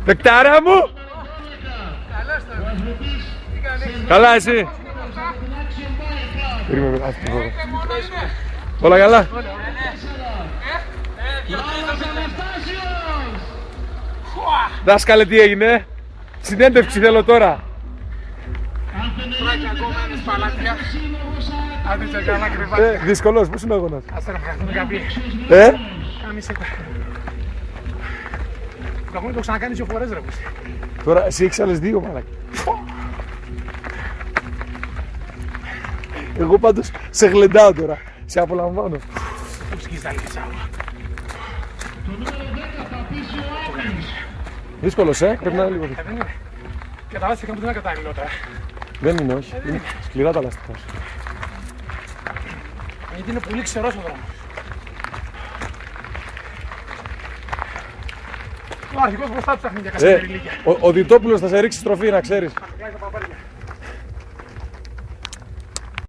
Παικτάρα μου! Καλά εσύ! Όλα καλά! Δάσκαλε, τι έγινε? Συνέντευξη θέλω τώρα! Φράκια ακόμα είναι σπαλάτια. Άντε και καλά κρυβάτια. Δύσκολος, πού είναι ο αγώνας? Αστέρα μου καθούν καπί. Κάμισε τα. Το αγώνι το ξανακάνει 2 φορές ρε πες. Τώρα εσύ έχεις άλλες 2 μαλάκα. Εγώ πάντως σε γλεντάω τώρα. Σε απολαμβάνω. Που σκίζεις τα λίτσα. Δύσκολος, πρέπει να είναι λίγο. Δεν είναι. Και τα λάστιχα μου δεν είναι κατάλληλότερα. Δεν είναι, όχι. Είναι σκληρά τα λάστιχα. Γιατί είναι πολύ ξερός ο δρόμος. Ο αρχικός μπροστά του ψάχνει για καθημερινή ηλικία. Ο Διτόπουλος θα σε ρίξει στροφή, να ξέρεις.